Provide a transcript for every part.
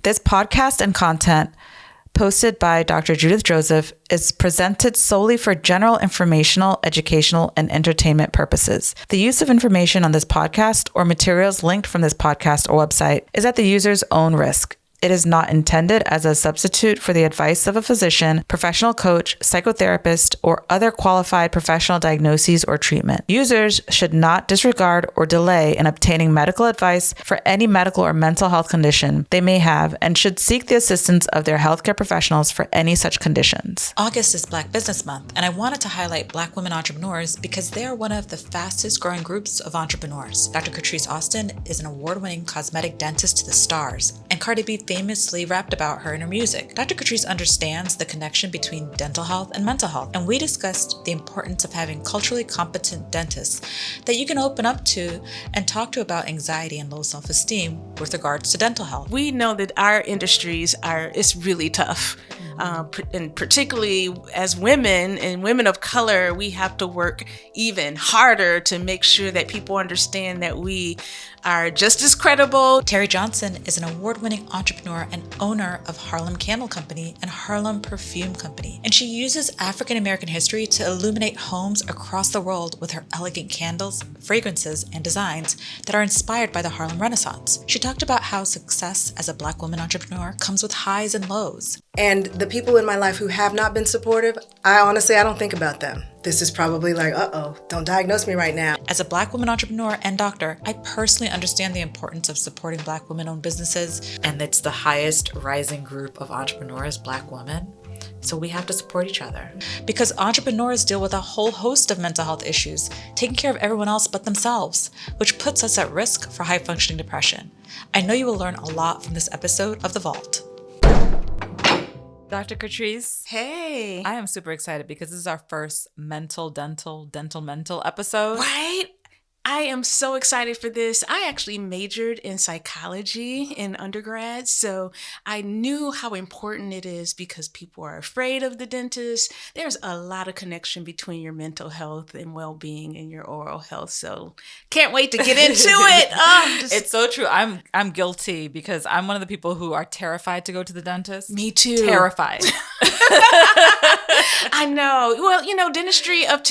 This podcast and content posted by Dr. Judith Joseph is presented solely for general informational, educational, and entertainment purposes. The use of information on this podcast or materials linked from this podcast or website is at the user's own risk. It is not intended as a substitute for the advice of a physician, professional coach, psychotherapist, or other qualified professional diagnoses or treatment. Users should not disregard or delay in obtaining medical advice for any medical or mental health condition they may have and should seek the assistance of their healthcare professionals for any such conditions. August is Black Business Month, and I wanted to highlight Black women entrepreneurs because they are one of the fastest growing groups of entrepreneurs. Dr. Catrise Austin is an award-winning cosmetic dentist to the stars, and Cardi B famously rapped about her in her music. Dr. Catrise understands the connection between dental health and mental health, and we discussed the importance of having culturally competent dentists that you can open up to and talk to about anxiety and low self-esteem with regards to dental health. We know that our industries it's really tough. And particularly as women and women of color, we have to work even harder to make sure that people understand that we are just as credible. Teri Johnson is an award-winning entrepreneur and owner of Harlem Candle Company and Harlem Perfume Company. And she uses African American history to illuminate homes across the world with her elegant candles, fragrances, and designs that are inspired by the Harlem Renaissance. She talked about how success as a Black woman entrepreneur comes with highs and lows. And the people in my life who have not been supportive, I don't think about them. This is probably like, don't diagnose me right now. As a Black woman entrepreneur and doctor, I personally understand the importance of supporting Black women-owned businesses. And it's the highest rising group of entrepreneurs, Black women. So we have to support each other. Because entrepreneurs deal with a whole host of mental health issues, taking care of everyone else but themselves, which puts us at risk for high-functioning depression. I know you will learn a lot from this episode of The Vault. Dr. Catrise. Hey. I am super excited because this is our first mental episode. Right? I am so excited for this. I actually majored in psychology in undergrad, so I knew how important it is because people are afraid of the dentist. There's a lot of connection between your mental health and well-being and your oral health, so can't wait to get into it. It's so true. I'm guilty because I'm one of the people who are terrified to go to the dentist. Me too. Terrified. I know. Well, dentistry of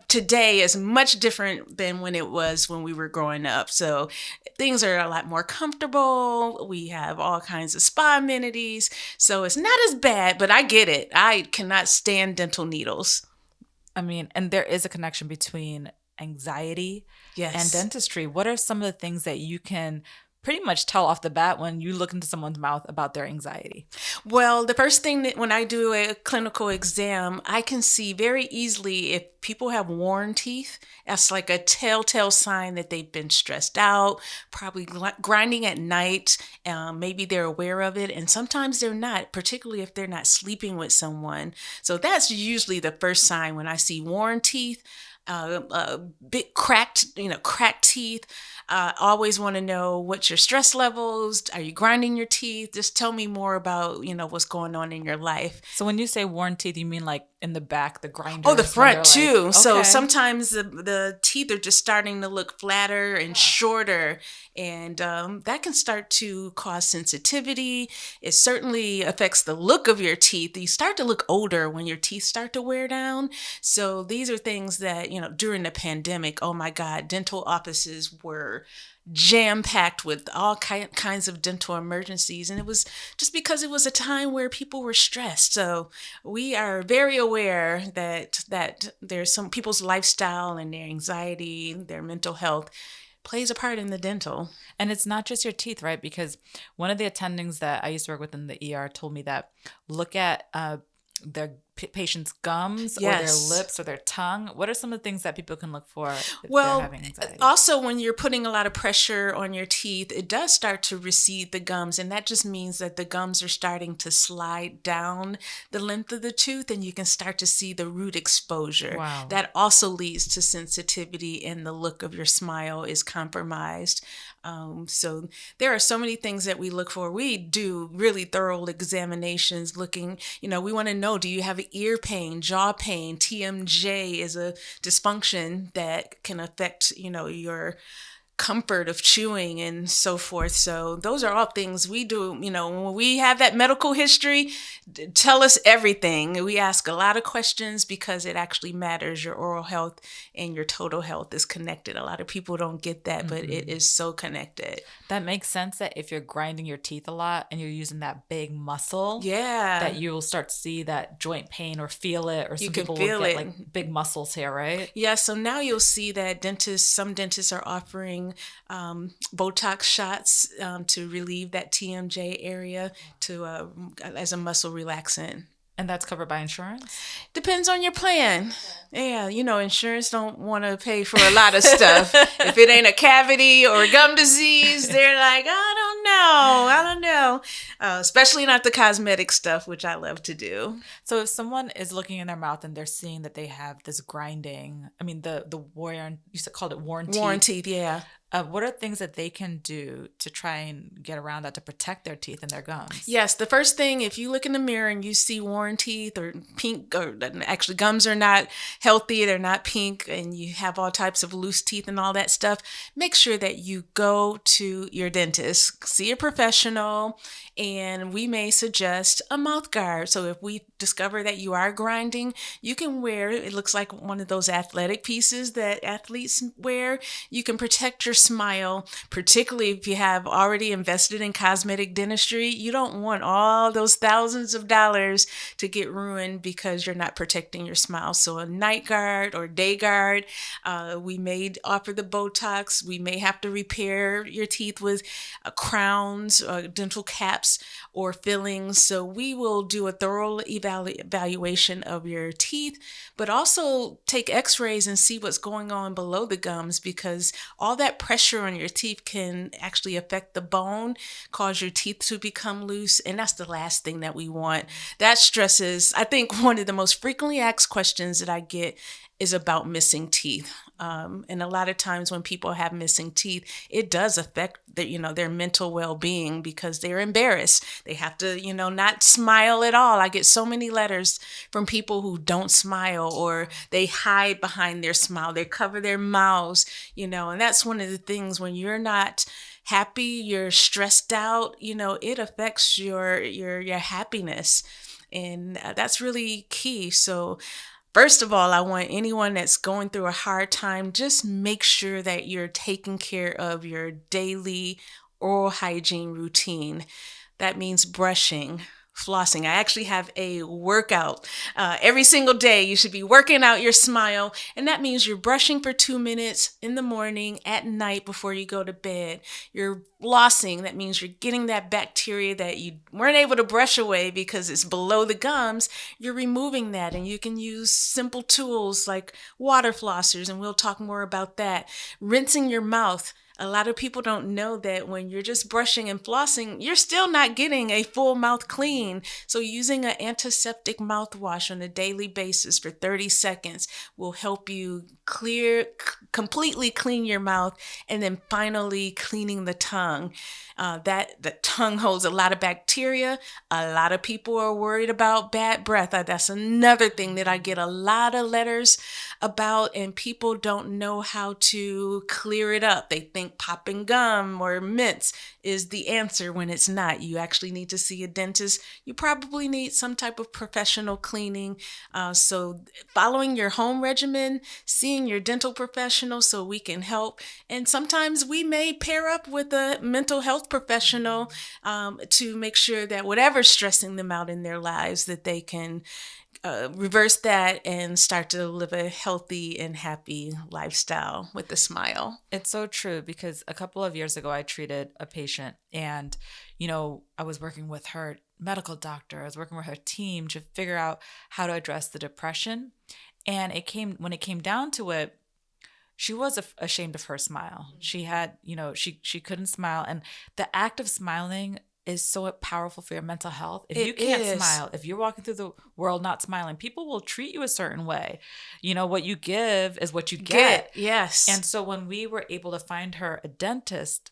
today is much different than when it was when we were growing up. So things are a lot more comfortable. We have all kinds of spa amenities. So it's not as bad, but I get it. I cannot stand dental needles. I mean, and there is a connection between anxiety and dentistry. What are some of the things that you can pretty much tell off the bat when you look into someone's mouth about their anxiety? Well, the first thing that when I do a clinical exam, I can see very easily if people have worn teeth. That's like a telltale sign that they've been stressed out, probably grinding at night. Maybe they're aware of it, and sometimes they're not, particularly if they're not sleeping with someone. So that's usually the first sign when I see worn teeth. Big cracked teeth. Always want to know what's your stress levels. Are you grinding your teeth? Just tell me more about, what's going on in your life. So when you say worn teeth, you mean like in the back, the grinders? Oh, the front too. Okay. So sometimes the teeth are just starting to look flatter and shorter. And that can start to cause sensitivity. It certainly affects the look of your teeth. You start to look older when your teeth start to wear down. So these are things that, during the pandemic, oh my God, dental offices were jam-packed with all kinds of dental emergencies. And it was just because it was a time where people were stressed. So we are very aware that there's some people's lifestyle and their anxiety, their mental health plays a part in the dental. And it's not just your teeth, right? Because one of the attendings that I used to work with in the ER told me that look at their patient's gums or their lips or their tongue. What are some of the things that people can look for if they're having anxiety? Also, when you're putting a lot of pressure on your teeth, it does start to recede the gums. And that just means that the gums are starting to slide down the length of the tooth, and you can start to see the root exposure. Wow. That also leads to sensitivity, and the look of your smile is compromised. So there are so many things that we look for. We do really thorough examinations looking, we want to know, do you have ear pain, jaw pain? TMJ is a dysfunction that can affect, your comfort of chewing and so forth. So those are all things we do. When we have that medical history, tell us everything. We ask a lot of questions because it actually matters. Your oral health and your total health is connected. A lot of people don't get that, but it is so connected. That makes sense that if you're grinding your teeth a lot and you're using that big muscle, that you will start to see that joint pain or feel it, or some people will get like big muscles here, right? Yeah, so now you'll see that some dentists are offering Botox shots to relieve that TMJ area as a muscle relaxant. And that's covered by insurance? Depends on your plan. Yeah, insurance don't want to pay for a lot of stuff. If it ain't a cavity or gum disease, they're like, I don't know. Especially not the cosmetic stuff, which I love to do. So if someone is looking in their mouth and they're seeing that they have this grinding, the worn, you called it worn teeth. Worn teeth, yeah. What are things that they can do to try and get around that, to protect their teeth and their gums? Yes, the first thing, if you look in the mirror and you see worn teeth or pink, or actually gums are not healthy, they're not pink, and you have all types of loose teeth and all that stuff, make sure that you go to your dentist, see a professional, and we may suggest a mouth guard. So if we discover that you are grinding, you can wear, it looks like one of those athletic pieces that athletes wear. You can protect your smile, particularly if you have already invested in cosmetic dentistry. You don't want all those thousands of dollars to get ruined because you're not protecting your smile. So a night guard or day guard, we may offer the Botox. We may have to repair your teeth with crowns, dental caps, or fillings. So we will do a thorough evaluation of your teeth, but also take x-rays and see what's going on below the gums, because all that pressure on your teeth can actually affect the bone, cause your teeth to become loose. And that's the last thing that we want. That stresses, I think one of the most frequently asked questions that I get is about missing teeth. And a lot of times when people have missing teeth, it does affect their mental well-being, because they're embarrassed. They have to, not smile at all. I get so many letters from people who don't smile, or they hide behind their smile. They cover their mouths, and that's one of the things. When you're not happy, you're stressed out, it affects your happiness. And that's really key. So first of all, I want anyone that's going through a hard time, just make sure that you're taking care of your daily oral hygiene routine. That means brushing, flossing. I actually have a workout. Every single day, you should be working out your smile. And that means you're brushing for 2 minutes in the morning, at night, before you go to bed. You're flossing. That means you're getting that bacteria that you weren't able to brush away because it's below the gums. You're removing that. And you can use simple tools like water flossers. And we'll talk more about that. Rinsing your mouth. A lot of people don't know that when you're just brushing and flossing, you're still not getting a full mouth clean. So using an antiseptic mouthwash on a daily basis for 30 seconds will help you completely clean your mouth, and then finally cleaning the tongue. The tongue holds a lot of bacteria. A lot of people are worried about bad breath. That's another thing that I get a lot of letters about, and people don't know how to clear it up. They think popping gum or mints is the answer, when it's not. You actually need to see a dentist. You probably need some type of professional cleaning. So following your home regimen, seeing your dental professional so we can help. And sometimes we may pair up with a mental health professional to make sure that whatever's stressing them out in their lives, that they can reverse that and start to live a healthy and happy lifestyle with a smile. It's so true, because a couple of years ago, I treated a patient, and, I was working with her medical doctor. I was working with her team to figure out how to address the depression. And when it came down to it, she was ashamed of her smile. She had, she couldn't smile. And the act of smiling is so powerful for your mental health. If you can't smile, if you're walking through the world not smiling, people will treat you a certain way. What you give is what you get. Yes. And so when we were able to find her a dentist,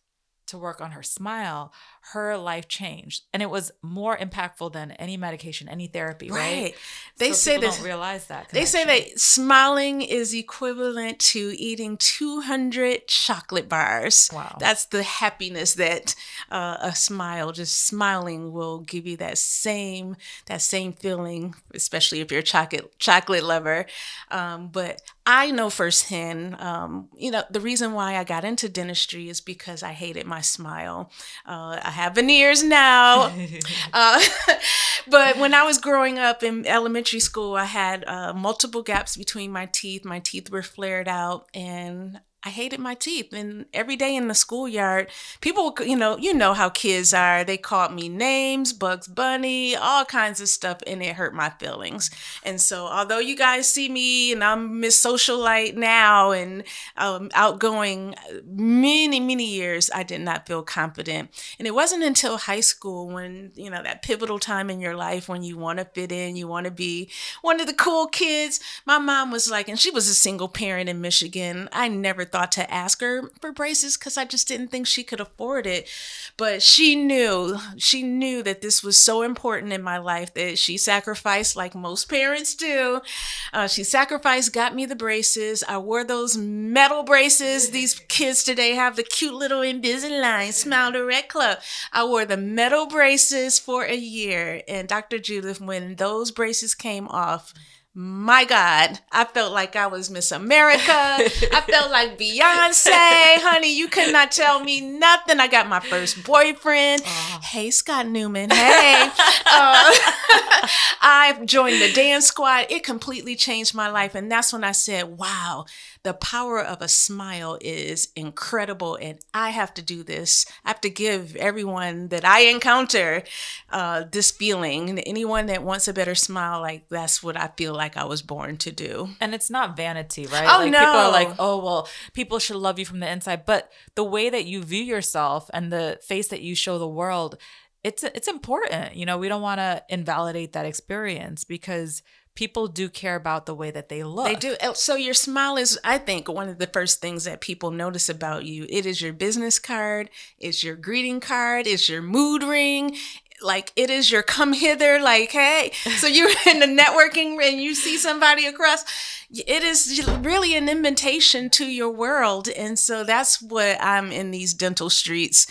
to work on her smile, her life changed. And it was more impactful than any medication, any therapy, right? They say people that don't realize that they say connection. that smiling is equivalent to eating 200 chocolate bars. Wow. That's the happiness that a smile, just smiling, will give you that same feeling, especially if you're a chocolate lover. But I know firsthand, the reason why I got into dentistry is because I hated my smile. I have veneers now. But when I was growing up in elementary school, I had multiple gaps between my teeth. My teeth were flared out, and I hated my teeth. And every day in the schoolyard, people, you know how kids are. They called me names, Bugs Bunny, all kinds of stuff, and it hurt my feelings. And so although you guys see me and I'm Miss Socialite now and outgoing, many years, I did not feel confident. And it wasn't until high school when, that pivotal time in your life when you want to fit in, you want to be one of the cool kids. My mom was like, and she was a single parent in Michigan. I never thought to ask her for braces because I just didn't think she could afford it. But she knew that this was so important in my life that she sacrificed, like most parents do. She sacrificed, got me the braces. I wore those metal braces. These kids today have the cute little Invisalign Smile Direct Club. I wore the metal braces for a year. And Dr. Judith, when those braces came off, my God, I felt like I was Miss America. I felt like Beyonce. Honey, you could not tell me nothing. I got my first boyfriend. Hey, Scott Newman. Hey. I joined the dance squad. It completely changed my life. And that's when I said, wow, the power of a smile is incredible. And I have to do this. I have to give everyone that I encounter this feeling. And anyone that wants a better smile, like that's what I feel like I was born to do. And it's not vanity, right? Oh, like no. People are like, oh, well, people should love you from the inside. But the way that you view yourself and the face that you show the world, it's important. We don't want to invalidate that experience because people do care about the way that they look. They do. So your smile is, I think, one of the first things that people notice about you. It is your business card. It's your greeting card. It's your mood ring. Like it is your come hither, like, hey, so you're in the networking and you see somebody across, it is really an invitation to your world. And so that's what I'm in these dental streets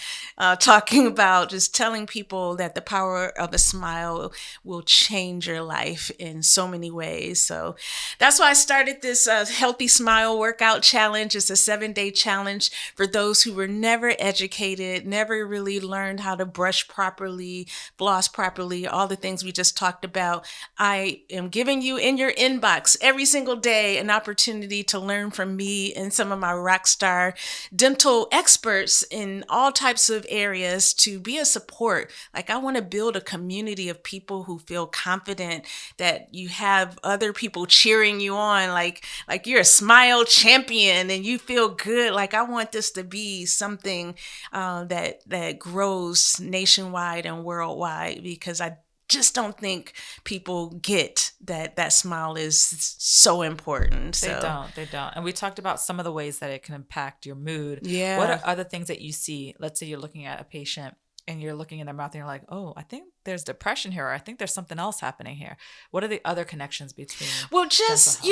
talking about, just telling people that the power of a smile will change your life in so many ways. So that's why I started this Healthy Smile Workout Challenge. It's a 7-day challenge for those who were never educated, never really learned how to brush properly, floss properly, all the things we just talked about. I am giving you in your inbox every single day an opportunity to learn from me and some of my rock star dental experts in all types of areas to be a support. Like I want to build a community of people who feel confident that you have other people cheering you on, like you're a smile champion and you feel good. Like I want this to be something that grows nationwide and worldwide, because I just don't think people get that smile is so important. They don't. And we talked about some of the ways that it can impact your mood. Yeah. What are other things that you see? Let's say you're looking at a patient and you're looking in their mouth and you're like, oh, I think there's depression here, or I think there's something else happening here. What are the other connections between? Well, just,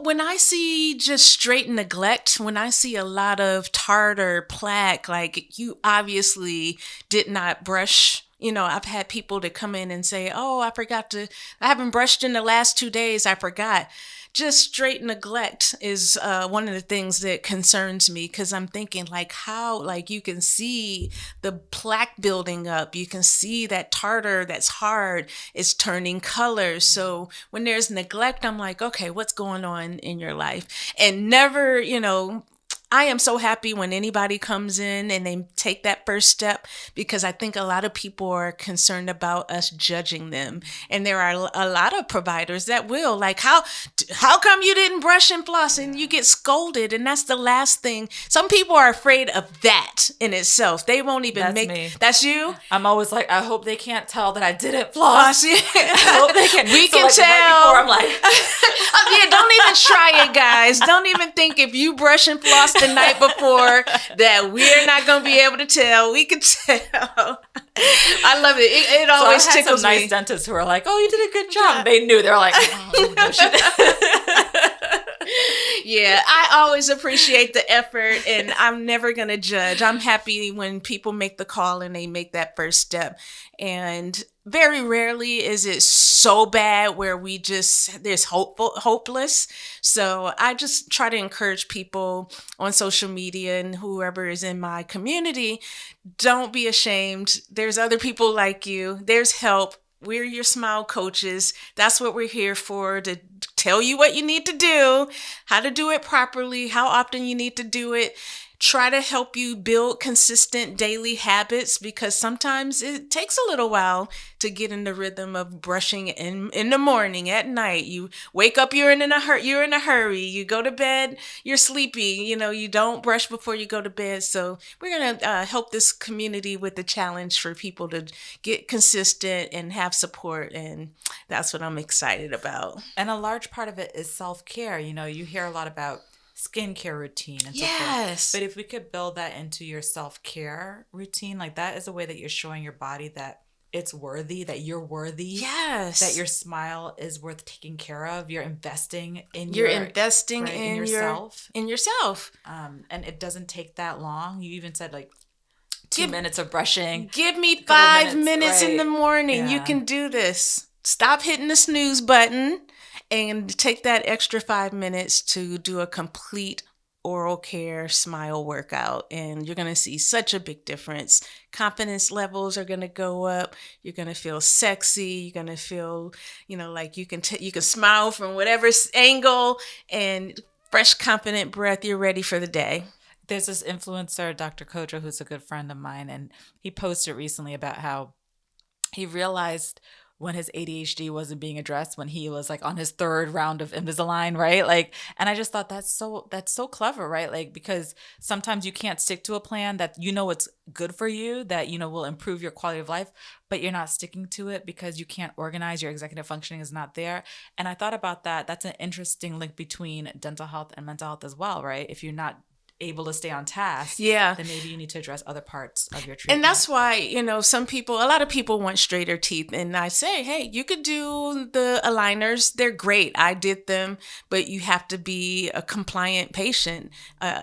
when I see just straight neglect, when I see a lot of tartar, plaque, like you obviously did not brush. I've had people that come in and say, oh, I haven't brushed in the last 2 days. I forgot. Just straight neglect is one of the things that concerns me, because I'm thinking how you can see the plaque building up. You can see that tartar that's hard is turning color. So when there's neglect, I'm like, okay, what's going on in your life? And never, I am so happy when anybody comes in and they take that first step, because I think a lot of people are concerned about us judging them. And there are a lot of providers that will, like, how come you didn't brush and floss? And you get scolded. And that's the last thing. Some people are afraid of that in itself. They won't even me. That's you? I'm always like, I hope they can't tell that I didn't floss. I hope they can. We can tell. Right before, I'm like, yeah, don't even try it, guys. Don't even think if you brush and floss the night before that we're not going to be able to tell. We can tell. I love it. It always so I had tickles some me. nice dentists who were like, "Oh, you did a good job." They knew. They're like, "Oh, no, she did." Yeah, I always appreciate the effort, and I'm never going to judge. I'm happy when people make the call and they make that first step. And very rarely is it so bad where there's hopeless. So I just try to encourage people on social media and whoever is in my community, don't be ashamed. There's other people like you. There's help. We're your smile coaches. That's what we're here for, to tell you what you need to do, how to do it properly, how often you need to do it. Try to help you build consistent daily habits, because sometimes it takes a little while to get in the rhythm of brushing in the morning, at night. You wake up, you're in a hurry. You go to bed, you're sleepy. You don't brush before you go to bed. So we're going to help this community with the challenge for people to get consistent and have support. And that's what I'm excited about. And a large part of it is self-care. You hear a lot about skincare routine and so Yes. forth. But if we could build that into your self-care routine, like that is a way that you're showing your body that it's worthy, that you're worthy. Yes. That your smile is worth taking care of. You're investing in in yourself. In yourself. And it doesn't take that long. You even said like 2 minutes of brushing. Give me 5 minutes right. in the morning. Yeah. You can do this. Stop hitting the snooze button and take that extra 5 minutes to do a complete oral care smile workout. And you're going to see such a big difference. Confidence levels are going to go up. You're going to feel sexy. You're going to feel, like you can smile from whatever angle, and fresh, confident breath. You're ready for the day. There's this influencer, Dr. Kojo, who's a good friend of mine, and he posted recently about how he realized when his ADHD wasn't being addressed, when he was like on his 3rd round of Invisalign, right? Like, and I just thought that's so clever, right? Like, because sometimes you can't stick to a plan that it's good for you, that will improve your quality of life, but you're not sticking to it because you can't organize, your executive functioning is not there. And I thought about that. That's an interesting link between dental health and mental health as well, right? If you're not able to stay on task, then maybe you need to address other parts of your treatment. And that's why, a lot of people want straighter teeth. And I say, hey, you could do the aligners. They're great. I did them, but you have to be a compliant patient.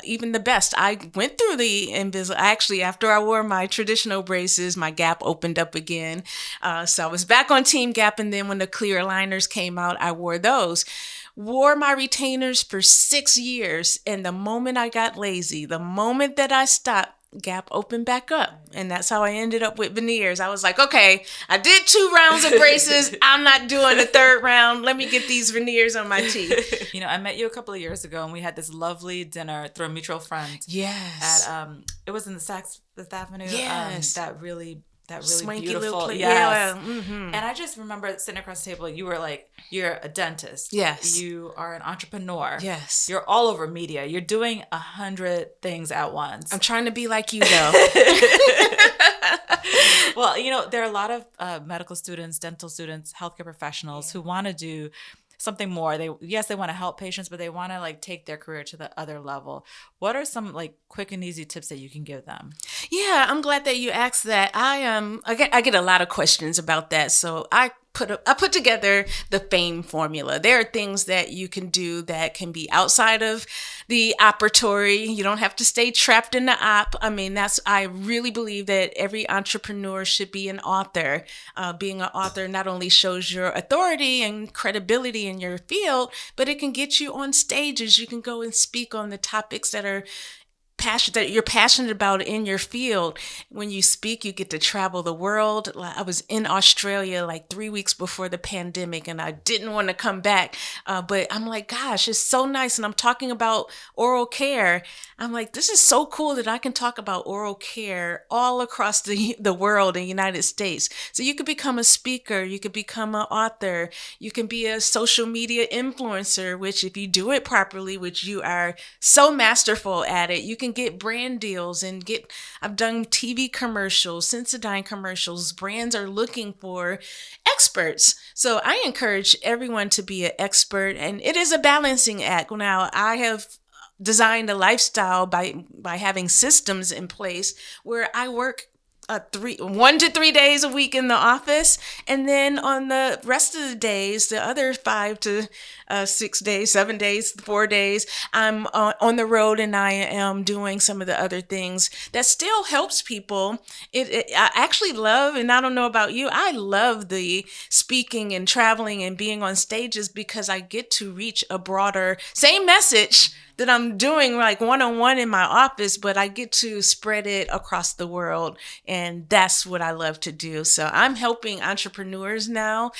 Even the best. I went through the Invisalign. Actually, after I wore my traditional braces, my gap opened up again. So I was back on Team Gap. And then when the clear aligners came out, I wore those. Wore my retainers for 6 years. And the moment I got lazy, the moment that I stopped, gap opened back up. And that's how I ended up with veneers. I was like, okay, I did 2 rounds of braces. I'm not doing a 3rd round. Let me get these veneers on my teeth. I met you a couple of years ago, and we had this lovely dinner through a mutual friend. Yes. At it was in the Saks Fifth Avenue. Yes. That really Swanky beautiful. little place. Yes. Yeah. Mm-hmm. And I just remember sitting across the table, you were like, you're a dentist. Yes. You are an entrepreneur. Yes. You're all over media. You're doing 100 things at once. I'm trying to be like you, though. Well, there are a lot of medical students, dental students, healthcare professionals who want to do something more. They want to help patients, but they want to take their career to the other level. What are some quick and easy tips that you can give them? Yeah, I'm glad that you asked that. I get a lot of questions about that. So I put together the FAME formula. There are things that you can do that can be outside of the operatory. You don't have to stay trapped in the op. I really believe that every entrepreneur should be an author. Being an author not only shows your authority and credibility in your field, but it can get you on stages. You can go and speak on the topics that you're passionate about in your field. When you speak, you get to travel the world. I was in Australia 3 weeks before the pandemic, and I didn't want to come back. But I'm like, gosh, it's so nice. And I'm talking about oral care. I'm like, this is so cool that I can talk about oral care all across the world in the United States. So you could become a speaker. You could become an author. You can be a social media influencer, which if you do it properly, which you are so masterful at it, you can get brand deals I've done TV commercials, Sensodyne commercials. Brands are looking for experts. So I encourage everyone to be an expert, and it is a balancing act. Now, I have designed a lifestyle by having systems in place where I work 1 to 3 days a week in the office, and then on the rest of the days, the other 5 to 6 days, 7 days, 4 days, I'm on the road, and I am doing some of the other things that still helps people. I actually love, and I don't know about you, I love the speaking and traveling and being on stages because I get to reach a broader, same message that I'm doing like one-on-one in my office, but I get to spread it across the world. And that's what I love to do. So I'm helping entrepreneurs now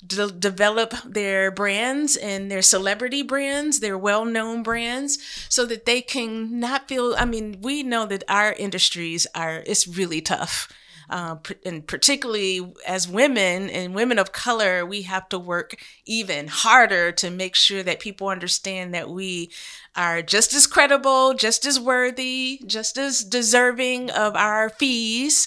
develop their brands and their celebrity brands, their well-known brands, so that they can not feel, I mean, we know that our industries it's really tough. And particularly as women and women of color, we have to work even harder to make sure that people understand that we are just as credible, just as worthy, just as deserving of our fees,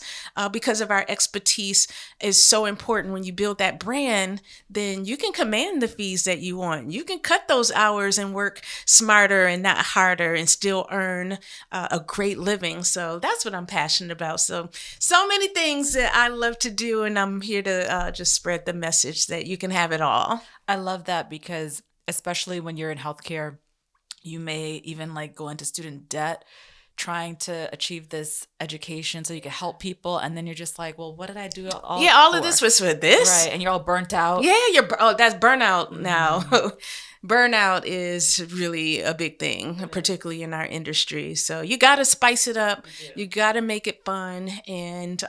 because of our expertise is so important. When you build that brand, then you can command the fees that you want. You can cut those hours and work smarter and not harder and still earn a great living. So that's what I'm passionate about. So many things that I love to do, and I'm here to just spread the message that you can have it all. I love that because especially when you're in healthcare, you may even like go into student debt trying to achieve this education so you can help people. And then you're just like, well, what did I do all of this was for this? Right. And you're all burnt out. Yeah, that's burnout now. Burnout is really a big thing, particularly in our industry. So you got to spice it up. You got to make it fun. And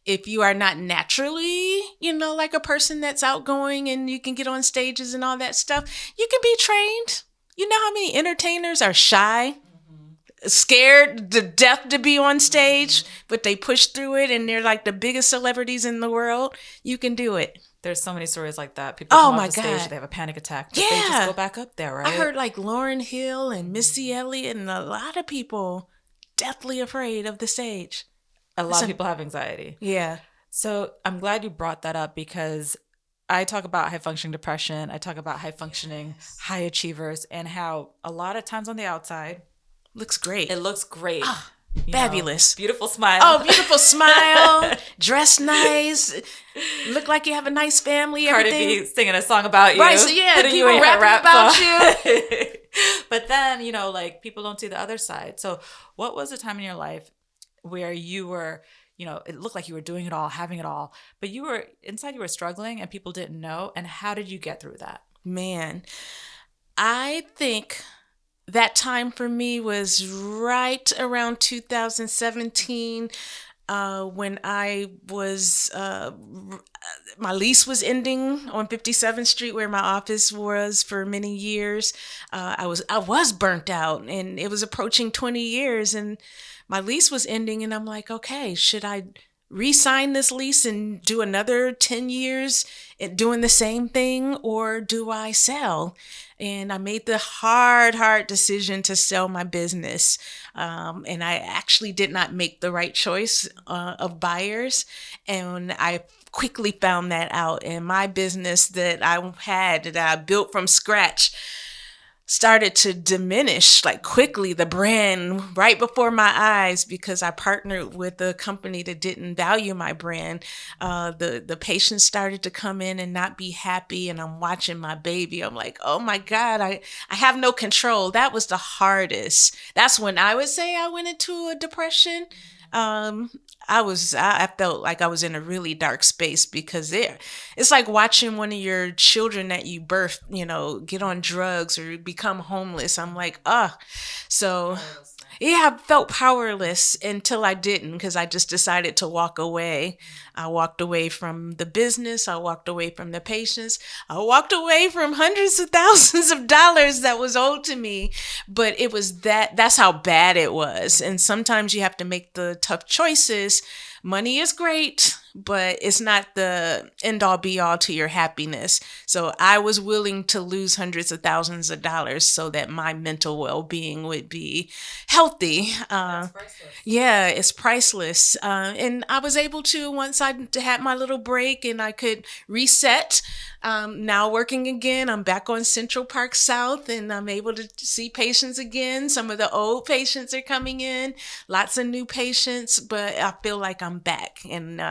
if you are not naturally, like a person that's outgoing and you can get on stages and all that stuff, you can be trained. You know how many entertainers are shy, scared to death to be on stage, but they push through it and they're like the biggest celebrities in the world? You can do it. There's so many stories like that. People come off the stage, they have a panic attack, but they just go back up there, right? I heard like Lauryn Hill and Missy Elliott and a lot of people deathly afraid of the stage. A lot of people have anxiety. Yeah. So I'm glad you brought that up because I talk about high-functioning depression. I talk about high-functioning high achievers and how a lot of times on the outside, looks great. It looks great. Fabulous. Beautiful smile. Oh, beautiful smile. Dress nice. Look like you have a nice family. Cardi B singing a song about you. Right, so yeah, people rapping about you. But then, like people don't see the other side. So what was the time in your life where you were, it looked like you were doing it all, having it all, but you were struggling and people didn't know? And how did you get through that? Man, I think that time for me was right around 2017 when I was, my lease was ending on 57th Street where my office was for many years. I was burnt out and it was approaching 20 years and my lease was ending and I'm like, okay, should I re-sign this lease and do another 10 years doing the same thing, or do I sell? And I made the hard decision to sell my business. And I actually did not make the right choice of buyers. And I quickly found that out. And my business that I built from scratch started to diminish like quickly, the brand right before my eyes, because I partnered with a company that didn't value my brand. The patients started to come in and not be happy, and I'm watching my baby. I'm like, oh my God, I have no control. That was the hardest. That's when I would say I went into a depression. I felt like I was in a really dark space because it's like watching one of your children that you birthed, get on drugs or become homeless. I'm like, so yeah, I felt powerless until I didn't, because I just decided to walk away. I walked away from the business. I walked away from the patients. I walked away from hundreds of thousands of dollars that was owed to me. But it was that's how bad it was. And sometimes you have to make the tough choices. Money is great, but it's not the end all be all to your happiness. So I was willing to lose hundreds of thousands of dollars so that my mental well-being would be healthy. Yeah, it's priceless. And I was able to, once I had my little break and I could reset, now working again, I'm back on Central Park South and I'm able to see patients again. Some of the old patients are coming in, lots of new patients, but I feel like I'm back. And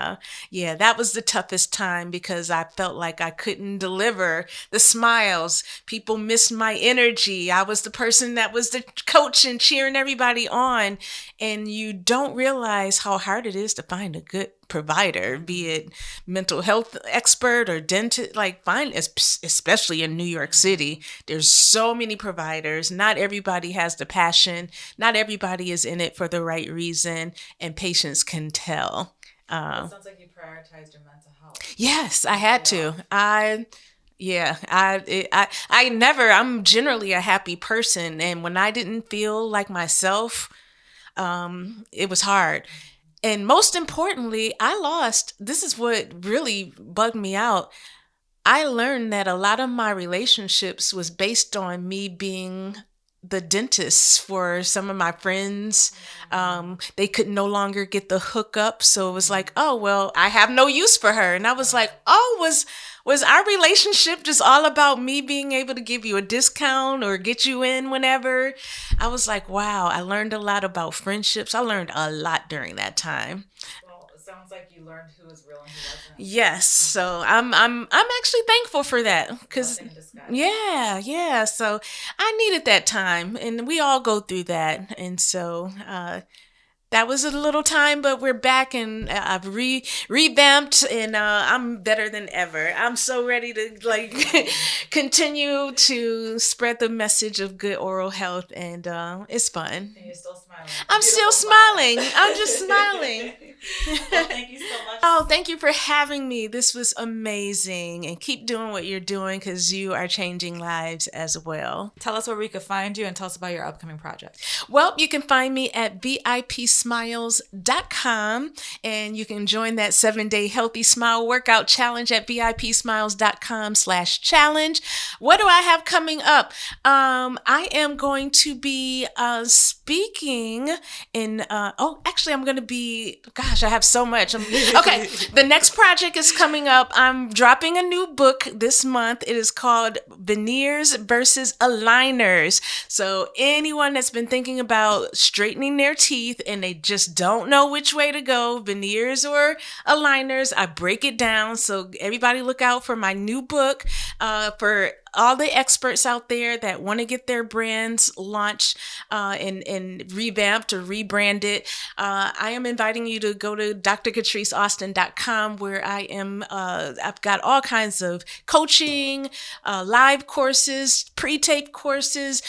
yeah, that was the toughest time because I felt like I couldn't deliver the smiles. People missed my energy. I was the person that was the coach and cheering everybody on. And you don't realize how hard it is to find a good provider, be it mental health expert or dentist, especially in New York City, there's so many providers. Not everybody has the passion. Not everybody is in it for the right reason, and patients can tell. It sounds like you prioritized your mental health. Yes, I had to. I'm generally a happy person. And when I didn't feel like myself, it was hard. And most importantly, this is what really bugged me out. I learned that a lot of my relationships was based on me being the dentist for some of my friends. They could no longer get the hookup. So it was like, oh, well, I have no use for her. And I was like, oh, was our relationship just all about me being able to give you a discount or get you in whenever? I was like, wow, I learned a lot about friendships. I learned a lot during that time. Well, it sounds like you learned who was real and who wasn't. Yes, so I'm actually thankful for that because yeah. So I needed that time, and we all go through that, and so that was a little time, but we're back and I've revamped and I'm better than ever. I'm so ready to continue to spread the message of good oral health, and it's fun. And you're still smiling. I'm still smiling. I'm just smiling. Well, thank you so much. Oh, thank you for having me. This was amazing, and keep doing what you're doing because you are changing lives as well. Tell us where we could find you and tell us about your upcoming project. Well, you can find me at VIPsmiles.com, and you can join that 7-day Healthy Smile Workout Challenge at VIPsmiles.com/challenge. What do I have coming up? I am going to be speaking in, I'm going to be, gosh, I have so much. Okay, the next project is coming up. I'm dropping a new book this month. It is called Veneers versus Aligners. So anyone that's been thinking about straightening their teeth and they just don't know which way to go, veneers or aligners, I break it down. So everybody look out for my new book for all the experts out there that want to get their brands launched and revamped or rebranded. I am inviting you to go to drcatriceaustin.com where I've got all kinds of coaching, live courses, pre-tape courses,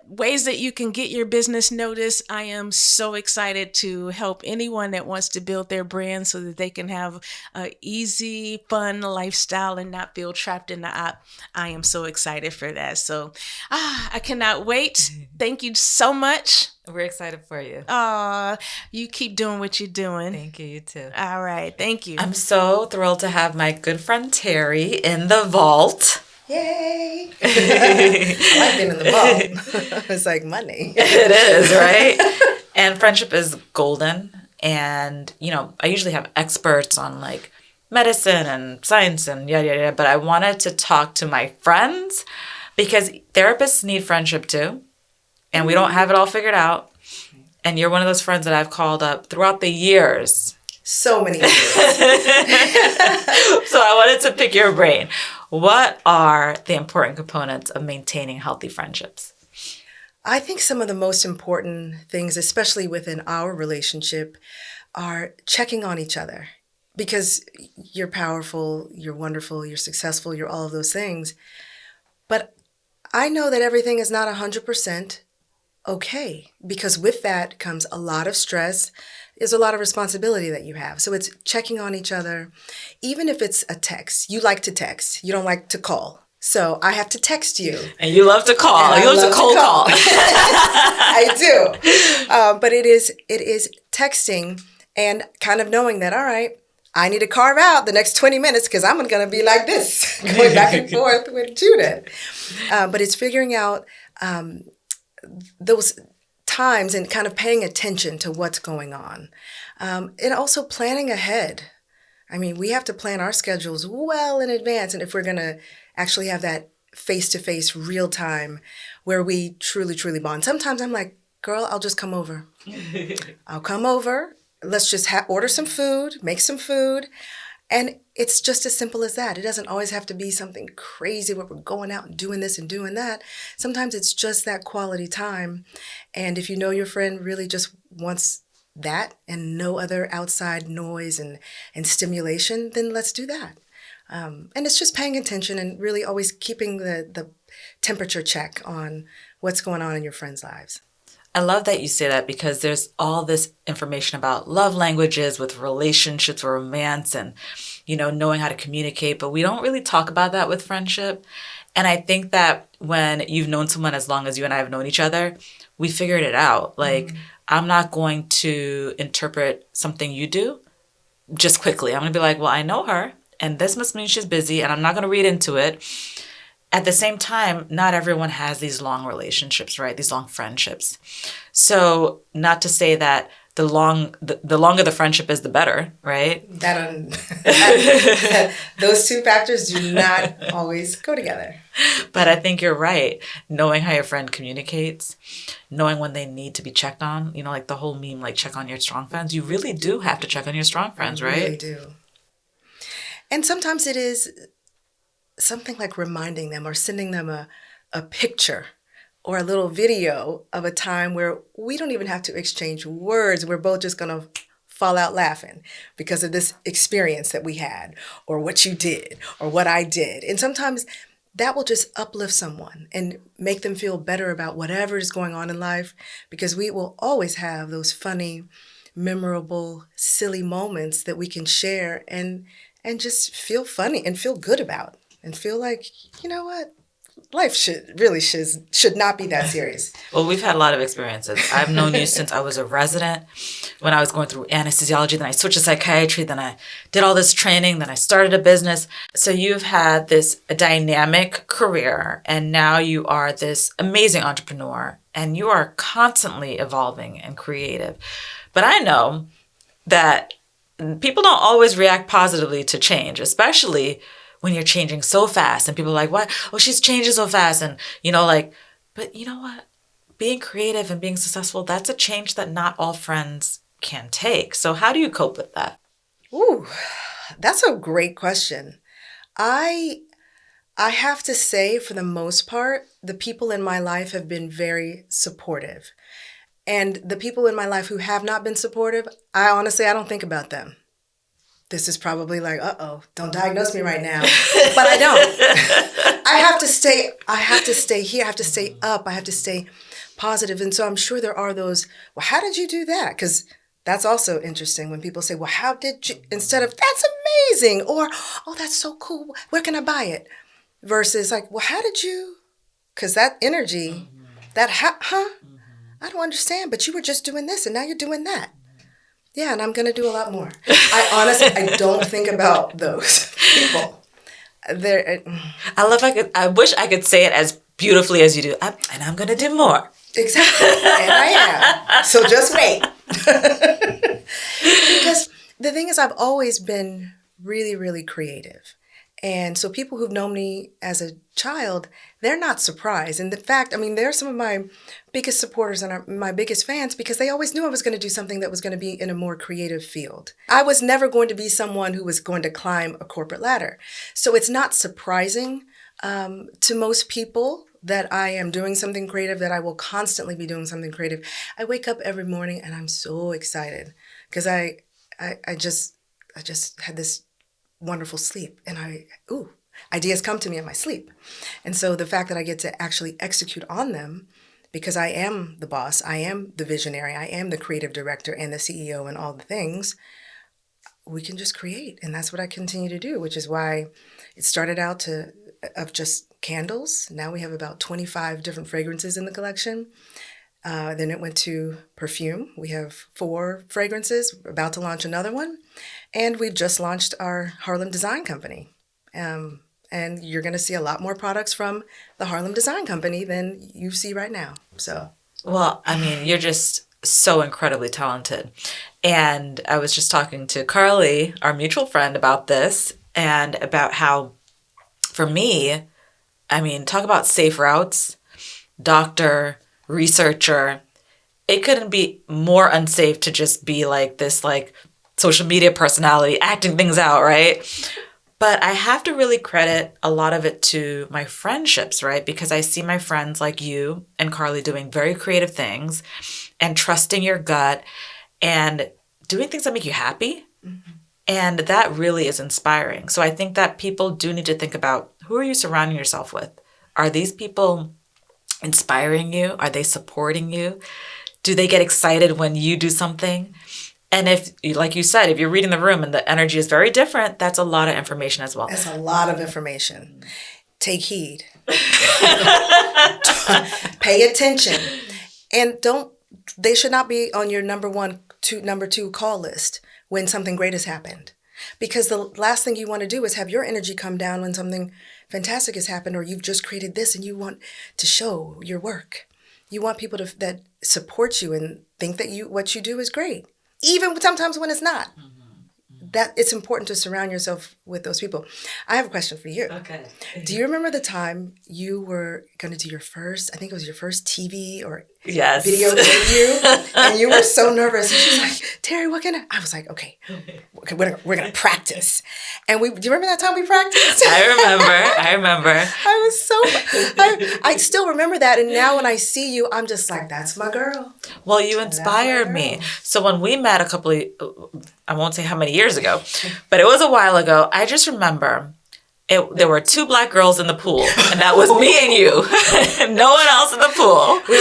ways that you can get your business noticed. I am so excited to help anyone that wants to build their brand so that they can have an easy, fun lifestyle and not feel trapped in the app. I am so excited for that. So I cannot wait. Thank you so much. We're excited for you. You keep doing what you're doing. Thank you. You too. All right. Thank you. I'm so thrilled to have my good friend Teri in the vault. Yay! I've been in the vault. It's like money. It is, right? And friendship is golden. And, I usually have experts on medicine and science and yada. But I wanted to talk to my friends because therapists need friendship too. And we don't have it all figured out. And you're one of those friends that I've called up throughout the years. So many years. So I wanted to pick your brain. What are the important components of maintaining healthy friendships? I think some of the most important things, especially within our relationship, are checking on each other. Because you're powerful, you're wonderful, you're successful, you're all of those things. But I know that everything is not 100% okay. Because with that comes a lot of stress. There's a lot of responsibility that you have. So it's checking on each other. Even if it's a text. You like to text. You don't like to call. So I have to text you. And you love to call. You love to cold call. I do. But it is texting and kind of knowing that, all right, I need to carve out the next 20 minutes because I'm going to be like this, going back and forth with Judith. But it's figuring out those times and kind of paying attention to what's going on. And also planning ahead. I mean, we have to plan our schedules well in advance. And if we're going to actually have that face-to-face, real time where we truly, truly bond. Sometimes I'm like, girl, I'll just come over. I'll come over. Let's just order some food, make some food. And it's just as simple as that. It doesn't always have to be something crazy where we're going out and doing this and doing that. Sometimes it's just that quality time. And if you know your friend really just wants that and no other outside noise and stimulation, then let's do that. And it's just paying attention and really always keeping the temperature check on what's going on in your friends' lives. I love that you say that because there's all this information about love languages with relationships or romance and, knowing how to communicate, but we don't really talk about that with friendship. And I think that when you've known someone as long as you and I have known each other, we figured it out. Like, I'm not going to interpret something you do just quickly. I'm going to be like, well, I know her, and this must mean she's busy, and I'm not going to read into it. At the same time, not everyone has these long relationships, right? These long friendships. So not to say that the longer the friendship is, the better, right? Those two factors do not always go together. But I think you're right. Knowing how your friend communicates, knowing when they need to be checked on, like the whole meme, like check on your strong friends. You really do have to check on your strong friends, right? You really do. And sometimes it is something like reminding them or sending them a picture or a little video of a time where we don't even have to exchange words. We're both just going to fall out laughing because of this experience that we had or what you did or what I did. And sometimes that will just uplift someone and make them feel better about whatever is going on in life, because we will always have those funny, memorable, silly moments that we can share and just feel funny and feel good about. And feel like, you know what, life should not be that serious. Well, we've had a lot of experiences. I've known you since I was a resident, when I was going through anesthesiology, then I switched to psychiatry, then I did all this training, then I started a business. So you've had a dynamic career, and now you are this amazing entrepreneur, and you are constantly evolving and creative. But I know that people don't always react positively to change, especially when you're changing so fast and people are like, what? Oh, she's changing so fast. And, but you know what? Being creative and being successful, that's a change that not all friends can take. So how do you cope with that? Ooh, that's a great question. I have to say, for the most part, the people in my life have been very supportive. And the people in my life who have not been supportive, I don't think about them. This is probably like, don't diagnose me right now. But I don't. I have to stay here. I have to stay up. I have to stay positive. And so I'm sure there are those, well, how did you do that? Because that's also interesting when people say, well, how did you, instead of, that's amazing. Or, oh, that's so cool. Where can I buy it? Versus like, well, how did you, because that energy, I don't understand, but you were just doing this and now you're doing that. Yeah, and I'm going to do a lot more. I don't think about those people. I wish I could say it as beautifully as you do. And I'm going to do more. Exactly. And I am. So just wait. Because the thing is, I've always been really, really creative. And so people who've known me as a child, they're not surprised. And in fact, they're some of my biggest supporters and my biggest fans because they always knew I was going to do something that was going to be in a more creative field. I was never going to be someone who was going to climb a corporate ladder. So it's not surprising to most people that I am doing something creative, that I will constantly be doing something creative. I wake up every morning and I'm so excited because I just had this wonderful sleep, and ideas come to me in my sleep. And so the fact that I get to actually execute on them, because I am the boss, I am the visionary, I am the creative director and the CEO and all the things, we can just create. And that's what I continue to do, which is why it started out of just candles. Now we have about 25 different fragrances in the collection. Then it went to Perfume. We have 4 fragrances, about to launch another one. And we've just launched our Harlem Design Company. And you're going to see a lot more products from the Harlem Design Company than you see right now. So, well, I mean, you're just so incredibly talented. And I was just talking to Carly, our mutual friend, about this and about how, for me, I mean, talk about safe routes, doctor, researcher. It couldn't be more unsafe to just be like this, like, social media personality acting things out, right? But I have to really credit a lot of it to my friendships, right? Because I see my friends like you and Carly doing very creative things and trusting your gut and doing things that make you happy. Mm-hmm. And that really is inspiring. So I think that people do need to think about, who are you surrounding yourself with? Are these people inspiring you? Are they supporting you? Do they get excited when you do something? And if, like you said, if you're reading the room and the energy is very different, that's a lot of information as well. That's a lot of information. Take heed. Pay attention. And they should not be on your number 2 call list when something great has happened. Because the last thing you want to do is have your energy come down when something fantastic has happened, or you've just created this and you want to show your work. You want people that support you and think that what you do is great. Even sometimes when it's not. Mm-hmm. That it's important to surround yourself with those people. I have a question for you. Okay. Do you remember the time you were going to do your first, I think it was your first TV or yes. video interview, and you were so nervous. And she's like, Teri, what can I was like, okay, we're going to practice. And do you remember that time we practiced? I remember. I was so, I still remember that. And now when I see you, I'm just like, that's my girl. Well, you inspired me. So when we met I won't say how many years ago, but it was a while ago. I just remember there were 2 Black girls in the pool, and that was me and you. No one else in the pool. We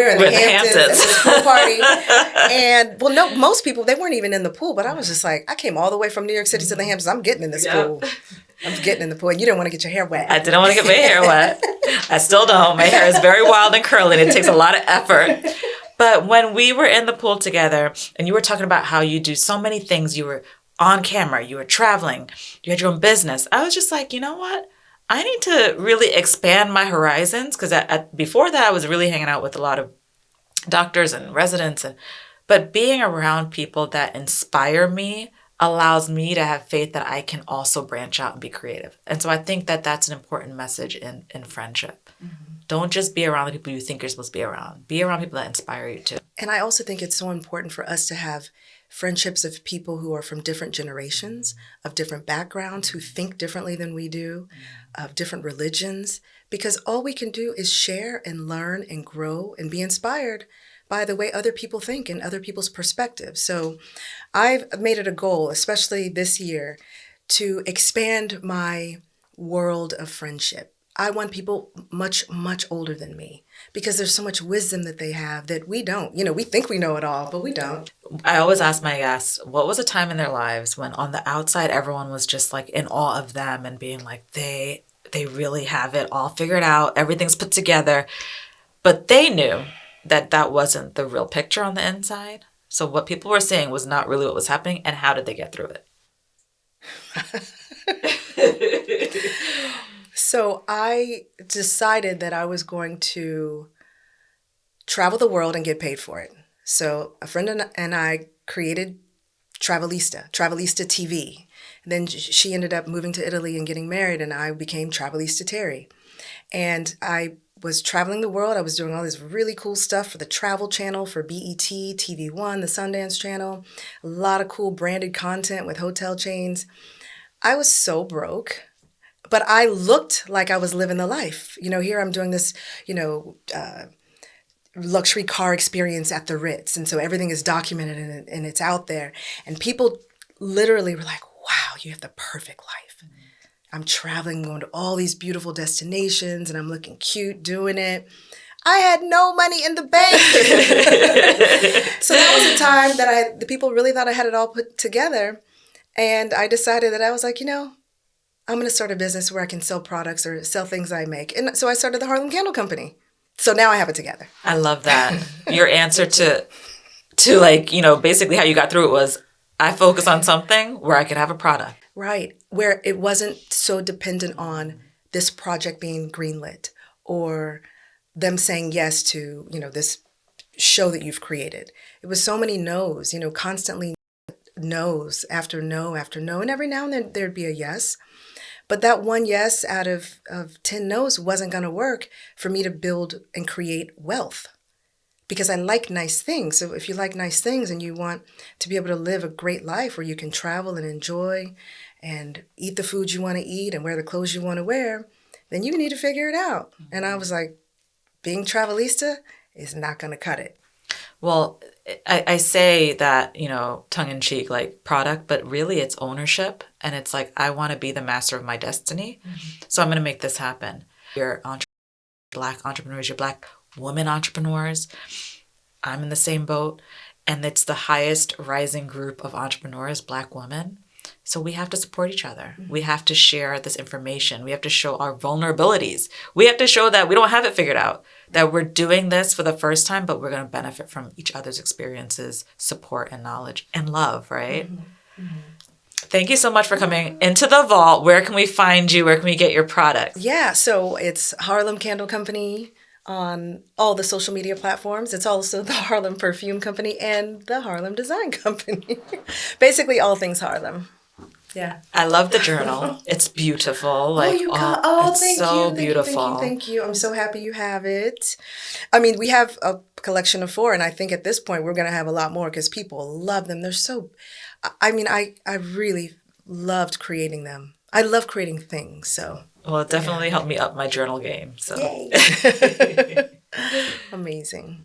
were in the Hamptons at this pool party. And, well, no, most people, they weren't even in the pool, but I was just like, I came all the way from New York City to the Hamptons. I'm getting in this pool. I'm getting in the pool. And you didn't want to get your hair wet. I didn't want to get my hair wet. I still don't. My hair is very wild and curly, and it takes a lot of effort. But when we were in the pool together, and you were talking about how you do so many things, you were on camera, you were traveling, you had your own business. I was just like, you know what? I need to really expand my horizons, because before that, I was really hanging out with a lot of doctors and residents. But being around people that inspire me allows me to have faith that I can also branch out and be creative. And so I think that that's an important message in friendship. Mm-hmm. Don't just be around the people you think you're supposed to be around. Be around people that inspire you too. And I also think it's so important for us to have friendships of people who are from different generations, of different backgrounds, who think differently than we do, of different religions, because all we can do is share and learn and grow and be inspired by the way other people think and other people's perspectives. So I've made it a goal, especially this year, to expand my world of friendship. I want people much, much older than me, because there's so much wisdom that they have that we don't. You know, we think we know it all, but we don't. I always ask my guests, what was a time in their lives when on the outside, everyone was just like in awe of them and being like, they really have it all figured out. Everything's put together. But they knew that wasn't the real picture on the inside. So what people were saying was not really what was happening. And how did they get through it? So I decided that I was going to travel the world and get paid for it. So a friend and I created Travelista TV. And then she ended up moving to Italy and getting married, and I became Travelista Teri. And I was traveling the world. I was doing all this really cool stuff for the Travel Channel, for BET, TV1, the Sundance Channel, a lot of cool branded content with hotel chains. I was so broke. But I looked like I was living the life. You know, here I'm doing this, luxury car experience at the Ritz. And so everything is documented and it's out there. And people literally were like, wow, you have the perfect life. Mm-hmm. I'm traveling, going to all these beautiful destinations, and I'm looking cute doing it. I had no money in the bank. So that was a time that the people really thought I had it all put together. And I decided that I was like, I'm going to start a business where I can sell products or sell things I make. And so I started the Harlem Candle Company. So now I have it together. I love that. Your answer to like, basically how you got through it was, I focus on something where I could have a product. Right. Where it wasn't so dependent on this project being greenlit or them saying yes to, this show that you've created. It was so many no's, constantly no's after no after no. And every now and then there'd be a yes. But that one yes out of 10 no's wasn't going to work for me to build and create wealth. Because I like nice things. So if you like nice things and you want to be able to live a great life where you can travel and enjoy and eat the food you want to eat and wear the clothes you want to wear, then you need to figure it out. And I was like, being travelista is not going to cut it. Well, I say that, tongue in cheek, like product, but really it's ownership. And it's like, I want to be the master of my destiny. Mm-hmm. So I'm going to make this happen. You're Black entrepreneurs, you're Black women entrepreneurs. I'm in the same boat. And it's the highest rising group of entrepreneurs, Black women. So we have to support each other. Mm-hmm. We have to share this information. We have to show our vulnerabilities. We have to show that we don't have it figured out, that we're doing this for the first time, but we're going to benefit from each other's experiences, support, and knowledge, and love, right? Mm-hmm. Mm-hmm. Thank you so much for coming into the vault. Where can we find you? Where can we get your products? Yeah, so it's Harlem Candle Company on all the social media platforms. It's also the Harlem Perfume Company and the Harlem Design Company. Basically all things Harlem. Yeah. I love the journal. It's beautiful. Like, thank so you. beautiful. Thank you. I'm so happy you have it. I mean, we have a collection of 4, and I think at this point we're going to have a lot more because people love them. They're so, I really loved creating them. I love creating things, so. Well, it definitely helped me up my journal game. So. Yay. Amazing.